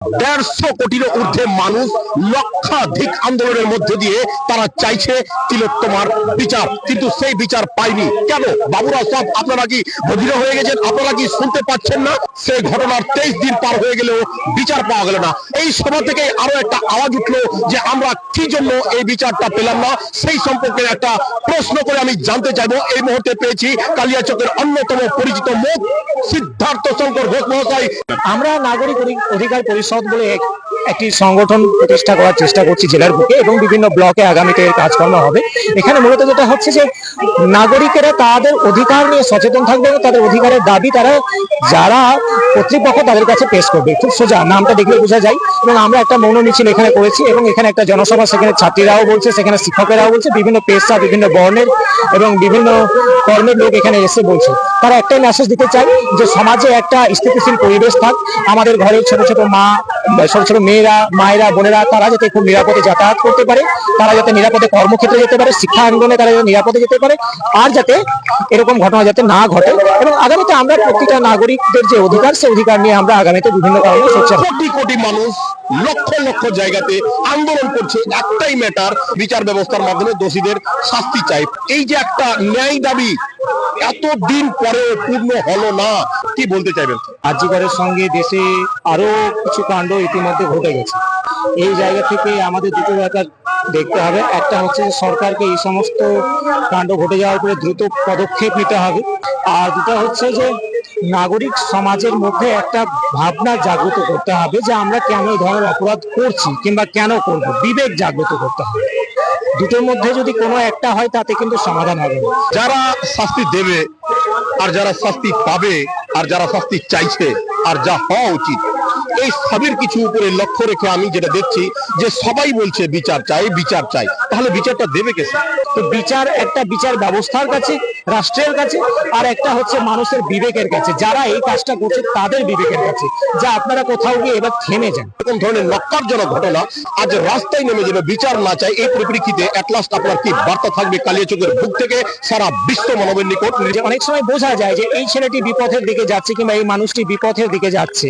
150 কোটির ঊর্ধ্বে মানুষ লক্ষাধিক আন্দোলনের মধ্যে দিয়ে তারা চাইছে তিলোত্তমার বিচার, কিন্তু সেই বিচার পায়নি। কেন বাবুরা সব আপনারা কি বধির হয়ে গেছেন? আপনারা কি শুনতে পাচ্ছেন না? সেই ঘটনার 23 দিন পার হয়ে গেলেও বিচার পাওয়া গেল না। এই সভা থেকে আরো একটা আওয়াজ উঠলো যে আমরা কি জন্য এই বিচারটা পেলাম না, সেই সম্পর্কে একটা প্রশ্ন করে আমি জানতে চাইবো। এই মুহূর্তে পেয়েছি কালিয়াচকের অন্যতম পরিচিত মুখ সিদ্ধার্থ শঙ্কর ঘোষ মহাশয়। আমরা নাগরিক অধিকার পরিষদ বলে একটি সংগঠন প্রতিষ্ঠা করার চেষ্টা করছি জেলার বুকে, এবং বিভিন্ন ব্লকে আগামীতে কাজকর্ম হবে। এখানে মূলত যেটা হচ্ছে যে নাগরিকেরা তাদের অধিকার নিয়ে সচেতন থাকবে এবং তাদের অধিকারের দাবি তারা যারা কর্তৃপক্ষ তাদের কাছে পেশ করবে। খুব সোজা, নামটা দেখলে বোঝা যায়। এবং আমরা একটা মৌন মিছিল এখানে করেছি এবং এখানে একটা জনসভা, সেখানে ছাত্রীরাও বলছে, সেখানে শিক্ষকেরাও বলছে, বিভিন্ন পেশা, বিভিন্ন বর্ণের এবং বিভিন্ন কর্মের লোক এখানে এসে বলছে। তারা একটাই মেসেজ দিতে চায় যে সমাজে একটা স্থিতিশীল পরিবেশ থাক, আমাদের ঘরের ছোট ছোট ছোট ছোট মেয়েরা, মায়েরা, বোনেরা তারা যাতে খুব নিরাপদে যাতায়াত করতে পারে, তারা যাতে নিরাপদে কর্মক্ষেত্রে যেতে পারে, শিক্ষা আন্দোলনে তারা যাতে নিরাপদে যেতে পারে, আর যাতে এরকম ঘটনা যাতে না ঘটে। এবং আগামীতে আমরা প্রতিটা নাগরিকদের যে অধিকার, সে অধিকার নিয়ে আমরা আগামীতে বিভিন্ন কারণে সোচ্চার। কোটি কোটি মানুষ লক্ষ লক্ষ জায়গাতে আন্দোলন করছে, একটাই ম্যাটার, বিচার ব্যবস্থার মাধ্যমে দোষীদের শাস্তি চাই। এই যে একটা ন্যায় দাবি এতদিন পরে পূর্ণ হলো না, কি বলতে চাইবেন? আরজিকরের সঙ্গে দেশে আরো কিছু কাণ্ড ইতিমধ্যে ঘটে গেছে। এই জায়গা থেকে আমাদের দুটো ব্যাপার দেখতে হবে। একটা হচ্ছে যে সরকারকে এই সমস্ত কাণ্ড ঘটে যাওয়ার পরে দ্রুত পদক্ষেপ নিতে হবে, আর দুটো হচ্ছে যে নাগরিক সমাজের মধ্যে একটা ভাবনা জাগ্রত করতে হবে যে আমরা কেন এই ধরনের অপরাধ করছি কিংবা কেন করব, বিবেক জাগ্রত করতে হবে। দুটোর মধ্যে যদি কোনো একটা হয় তাতে কিন্তু সমাধান হবে না। যারা শাস্তি দেবে আর যারা শাস্তি পাবে আর যারা শাস্তি চাইছে আর যা হওয়া উচিত, এই সবের কিছু উপরে লক্ষ্য রেখে আমি যেটা দেখছি যে সবাই বলছে বিচার চাই, বিচার চাই। তাহলে বিচারটা দেবে কে? তো বিচার একটা বিচার ব্যবস্থার কাছে, রাষ্ট্রের কাছে, আর একটা হচ্ছে মানুষের বিবেকের কাছে, যারা এই কাজটা করছে তাদের বিবেকের কাছে, যা আপনারা কোথাও গিয়ে এবার থেমে যান। এরকম ধরনের নক্কারজনক ঘটনা আজ রাস্তায় নেমে যাবে, বিচার না চাই। এই পরিপ্রেক্ষিতে অ্যাটলাস্ট আপনার কি বার্তা থাকবে কালিয়াচকের বুক থেকে সারা বিশ্ব মানবের নিকট? অনেক সময় বোঝা যায় যে এই ছেলেটি বিপথের দিকে যাচ্ছে কিংবা এই মানুষটি বিপথের দিকে যাচ্ছে।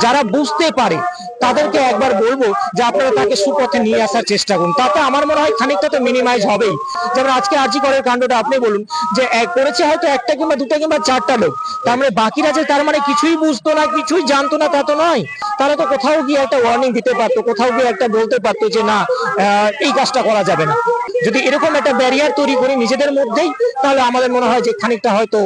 যারা বুঝতে পারে তাদেরকে একবার বলবো যে আপনারা তাকে সুপথে নিয়ে আসার চেষ্টা করুন। তাতে আমার মনে হয় খানিকটা তো মিনিমাইজ হবেই। যেমন আজকে আরজিকরের কাণ্ডটা আপনি বলুন যে করেছে হয়তো একটা কিংবা দুটা কিংবা চারটা লোক, তার মানে বাকিরা যে তার মানে কিছুই বুঝতো না, কিছুই জানতো না, তা তো নয়। তারা তো কোথাও গিয়ে একটা ওয়ার্নিং দিতে পারতো, কোথাও গিয়ে একটা বলতে পারতো যে না, এই কাজটা করা যাবে না। যদি এরকম একটা ব্যারিয়ার তৈরি করি নিজেদের মধ্যেই, তাহলে আমাদের মনে হয় যে খানিকটা হয়তো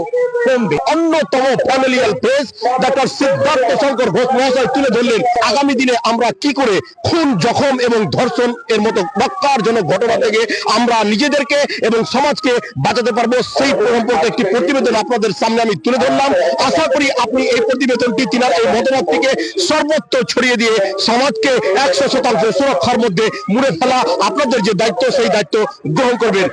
কমবে। অন্যতম ফ্যামিলিয়াল প্রেস ডক্টর সিদ্ধার্থ শঙ্কর ঘোষ মহাশয় তুলে ধরলেন আগামী দিনে আমরা কি করে খুন, জখম এবং ধর্ষণ এর মতো নক্কারজনক ঘটনা থেকে আমরা নিজেদেরকে এবং সমাজকে বাঁচাতে পারবো, সেই সম্পর্কে একটি প্রতিবেদন আপনাদের সামনে আমি তুলে ধরলাম। আশা করি আপনি এই প্রতিবেদনটি তিনার এই মতামতটিকে সর্বত্র ছড়িয়ে দিয়ে সমাজকে 100% সুরক্ষার মধ্যে মুড়ে ফেলা আপনাদের যে দায়িত্ব, সেই দায়িত্ব গ্রহণ করবেন।